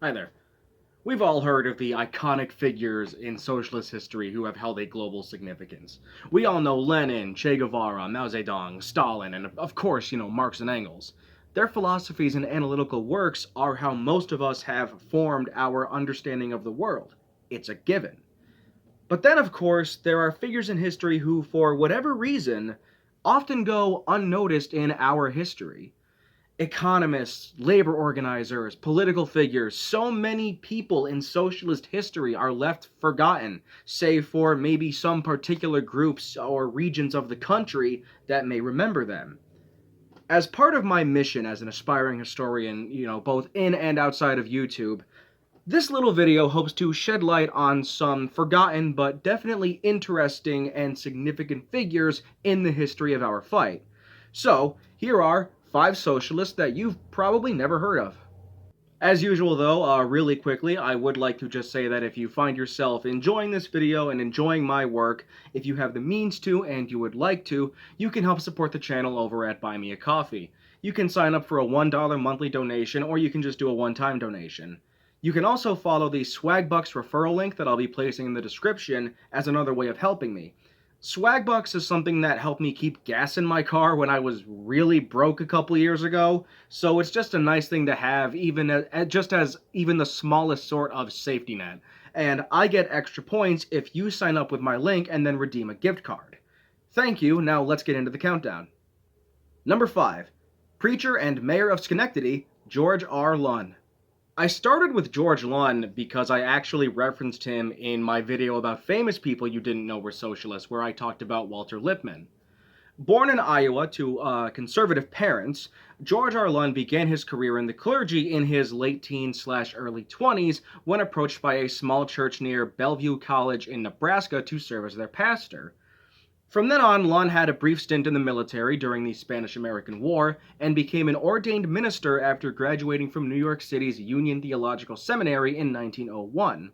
Hi there. We've all heard of the iconic figures in socialist history who have held a global significance. We all know Lenin, Che Guevara, Mao Zedong, Stalin, and of course, Marx and Engels. Their philosophies and analytical works are how most of us have formed our understanding of the world. It's a given. But then, of course, there are figures in history who, for whatever reason, often go unnoticed in our history. Economists, labor organizers, political figures, so many people in socialist history are left forgotten, save for maybe some particular groups or regions of the country that may remember them. As part of my mission as an aspiring historian, both in and outside of YouTube, this little video hopes to shed light on some forgotten but definitely interesting and significant figures in the history of our fight. So, here are 5 socialists that you've probably never heard of. As usual though, really quickly, I would like to just say that if you find yourself enjoying this video and enjoying my work, if you have the means to and you would like to, you can help support the channel over at Buy Me a Coffee. You can sign up for a $1 monthly donation, or you can just do a one-time donation. You can also follow the Swagbucks referral link that I'll be placing in the description as another way of helping me. Swagbucks is something that helped me keep gas in my car when I was really broke a couple years ago, so it's just a nice thing to have, just as even the smallest sort of safety net. And I get extra points if you sign up with my link and then redeem a gift card. Thank you, now let's get into the countdown. Number 5. Preacher and Mayor of Schenectady, George R. Lun. I started with George Lun because I actually referenced him in my video about famous people you didn't know were socialists, where I talked about Walter Lippmann. Born in Iowa to conservative parents, George R. Lun began his career in the clergy in his late teens/early 20s when approached by a small church near Bellevue College in Nebraska to serve as their pastor. From then on, Lun had a brief stint in the military during the Spanish-American War and became an ordained minister after graduating from New York City's Union Theological Seminary in 1901.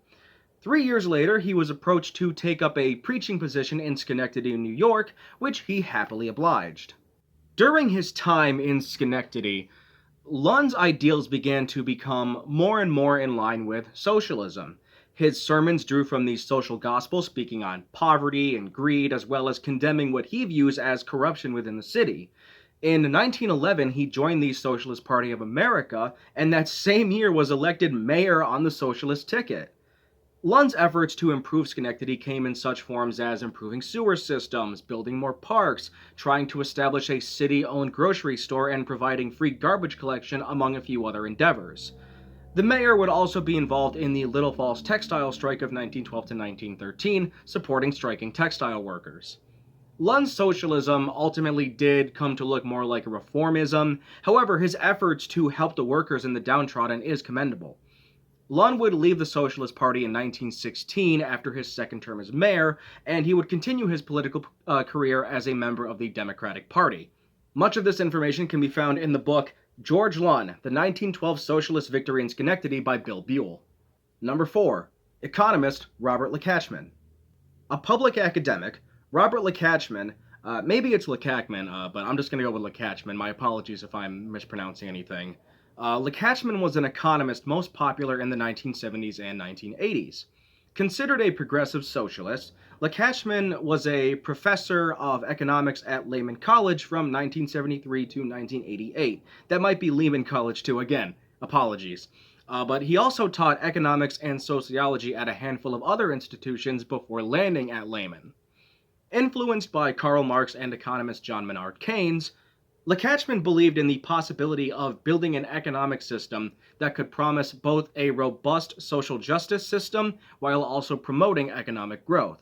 3 years later, he was approached to take up a preaching position in Schenectady, New York, which he happily obliged. During his time in Schenectady, Lun's ideals began to become more and more in line with socialism. His sermons drew from the social gospel, speaking on poverty and greed, as well as condemning what he views as corruption within the city. In 1911, he joined the Socialist Party of America, and that same year was elected mayor on the socialist ticket. Lun's efforts to improve Schenectady came in such forms as improving sewer systems, building more parks, trying to establish a city-owned grocery store, and providing free garbage collection, among a few other endeavors. The mayor would also be involved in the Little Falls textile strike of 1912 to 1913, supporting striking textile workers. Lun's socialism ultimately did come to look more like a reformism. However, his efforts to help the workers and the downtrodden is commendable. Lun would leave the Socialist Party in 1916 after his second term as mayor, and he would continue his political career as a member of the Democratic Party. Much of this information can be found in the book George Lun, The 1912 Socialist Victory in Schenectady by Bill Buell. Number 4. Economist Robert Latchman. A public academic, Robert Latchman, maybe it's Latchman, but I'm just going to go with Latchman. My apologies if I'm mispronouncing anything. Latchman was an economist most popular in the 1970s and 1980s. Considered a progressive socialist, Latchman was a professor of economics at Lehman College from 1973 to 1988. That might be Lehman College too, again, apologies. But he also taught economics and sociology at a handful of other institutions before landing at Lehman. Influenced by Karl Marx and economist John Maynard Keynes, Latchman believed in the possibility of building an economic system that could promise both a robust social justice system while also promoting economic growth.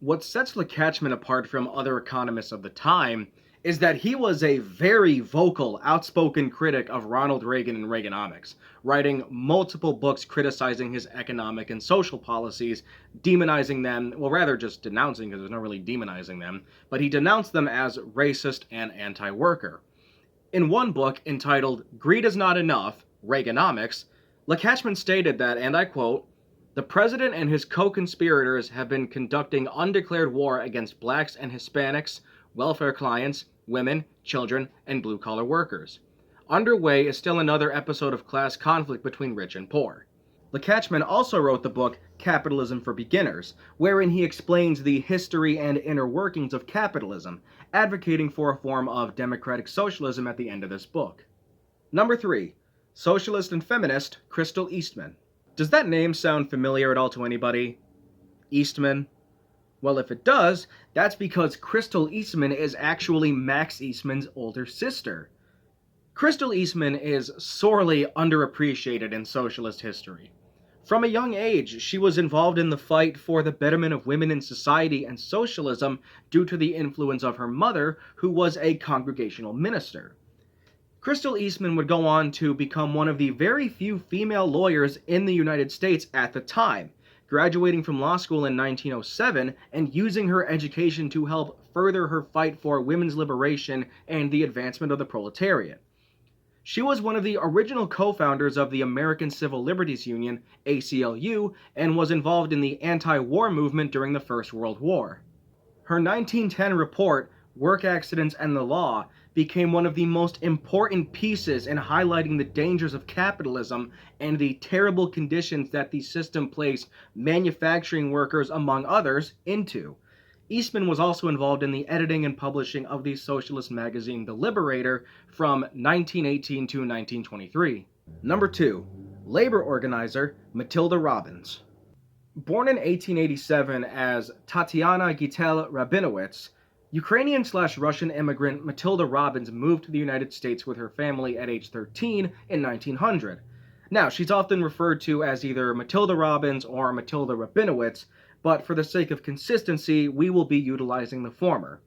What sets Latchman apart from other economists of the time is that he was a very vocal, outspoken critic of Ronald Reagan and Reaganomics, writing multiple books criticizing his economic and social policies, demonizing them, well, rather just denouncing, because there's no really demonizing them, but he denounced them as racist and anti-worker. In one book entitled Greed is Not Enough, Reaganomics, Latchman stated that, and I quote, "The president and his co-conspirators have been conducting undeclared war against blacks and Hispanics, welfare clients, women, children, and blue-collar workers. Underway is still another episode of class conflict between rich and poor. Latchman also wrote the book Capitalism for Beginners, wherein he explains the history and inner workings of capitalism, advocating for a form of democratic socialism at the end of this book. Number 3. Socialist and feminist Crystal Eastman. Does that name sound familiar at all to anybody? Eastman? Well, if it does, that's because Crystal Eastman is actually Max Eastman's older sister. Crystal Eastman is sorely underappreciated in socialist history. From a young age, she was involved in the fight for the betterment of women in society and socialism due to the influence of her mother, who was a congregational minister. Crystal Eastman would go on to become one of the very few female lawyers in the United States at the time, graduating from law school in 1907 and using her education to help further her fight for women's liberation and the advancement of the proletariat. She was one of the original co-founders of the American Civil Liberties Union, ACLU, and was involved in the anti-war movement during the First World War. Her 1910 report, Work Accidents and the Law, became one of the most important pieces in highlighting the dangers of capitalism and the terrible conditions that the system placed manufacturing workers, among others, into. Eastman was also involved in the editing and publishing of the socialist magazine The Liberator from 1918 to 1923. Number 2. Labor organizer Matilda Robbins. Born in 1887 as Tatiana Gitel-Rabinowitz, Ukrainian/Russian immigrant Matilda Robbins moved to the United States with her family at age 13 in 1900. Now, she's often referred to as either Matilda Robbins or Matilda Rabinowitz, but for the sake of consistency, we will be utilizing the former.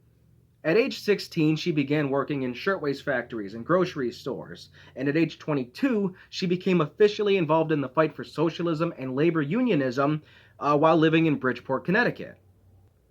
At age 16, she began working in shirtwaist factories and grocery stores, and at age 22, she became officially involved in the fight for socialism and labor unionism while living in Bridgeport, Connecticut.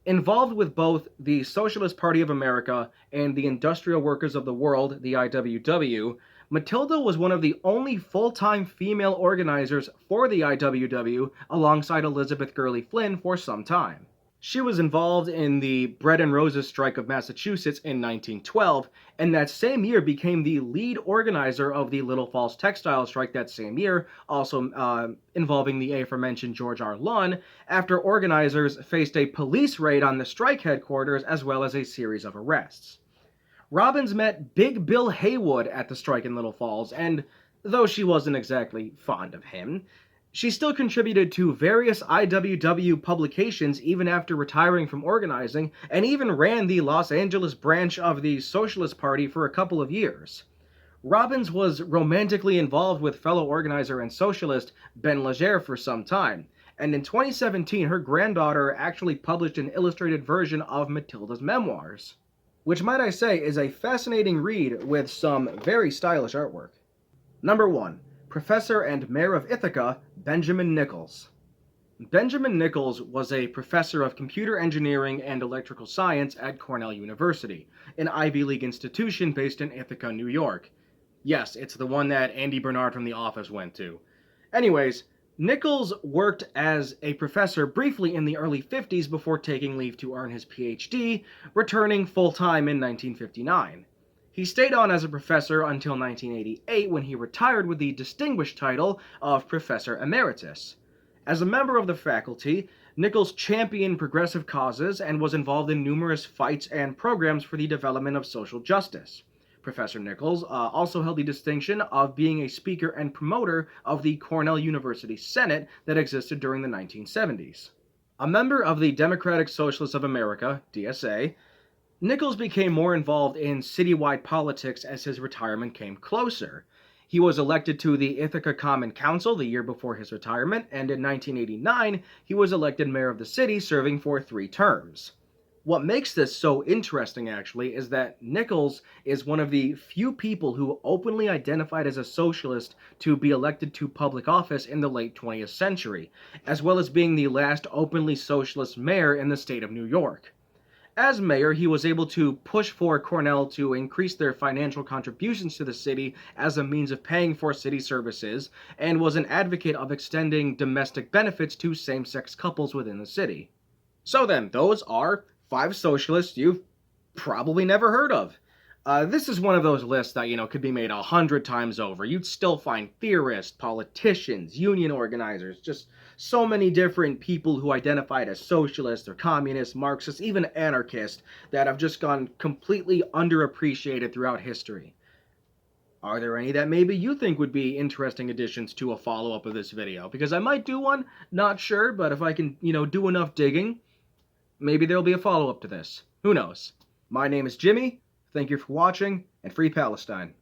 Involved with both the Socialist Party of America and the Industrial Workers of the World, the IWW, Matilda was one of the only full-time female organizers for the IWW alongside Elizabeth Gurley Flynn for some time. She was involved in the Bread and Roses strike of Massachusetts in 1912, and that same year became the lead organizer of the Little Falls textile strike that same year, also involving the aforementioned George R. Lun, after organizers faced a police raid on the strike headquarters as well as a series of arrests. Robbins met Big Bill Haywood at the strike in Little Falls, and though she wasn't exactly fond of him, she still contributed to various IWW publications even after retiring from organizing, and even ran the Los Angeles branch of the Socialist Party for a couple of years. Robbins was romantically involved with fellow organizer and socialist Ben Legere for some time, and in 2017 her granddaughter actually published an illustrated version of Matilda's memoirs, which, might I say, is a fascinating read with some very stylish artwork. Number 1. Professor and Mayor of Ithaca, Benjamin Nichols. Benjamin Nichols was a professor of computer engineering and electrical science at Cornell University, an Ivy League institution based in Ithaca, New York. Yes, it's the one that Andy Bernard from The Office went to. Anyways, Nichols worked as a professor briefly in the early 50s before taking leave to earn his PhD, returning full-time in 1959. He stayed on as a professor until 1988 when he retired with the distinguished title of Professor Emeritus. As a member of the faculty, Nichols championed progressive causes and was involved in numerous fights and programs for the development of social justice. Professor Nichols also held the distinction of being a speaker and promoter of the Cornell University Senate that existed during the 1970s. A member of the Democratic Socialists of America, DSA, Nichols became more involved in citywide politics as his retirement came closer. He was elected to the Ithaca Common Council the year before his retirement, and in 1989 he was elected mayor of the city, serving for 3 terms. What makes this so interesting, actually, is that Nichols is one of the few people who openly identified as a socialist to be elected to public office in the late 20th century, as well as being the last openly socialist mayor in the state of New York. As mayor, he was able to push for Cornell to increase their financial contributions to the city as a means of paying for city services, and was an advocate of extending domestic benefits to same-sex couples within the city. So then, those are 5 socialists you've probably never heard of. This is one of those lists that, could be made 100 times over. You'd still find theorists, politicians, union organizers, just so many different people who identified as socialists or communists, Marxists, even anarchists that have just gone completely underappreciated throughout history. Are there any that maybe you think would be interesting additions to a follow-up of this video? Because I might do one, not sure, but if I can, do enough digging, maybe there'll be a follow-up to this. Who knows? My name is Jimmy. Thank you for watching, and Free Palestine.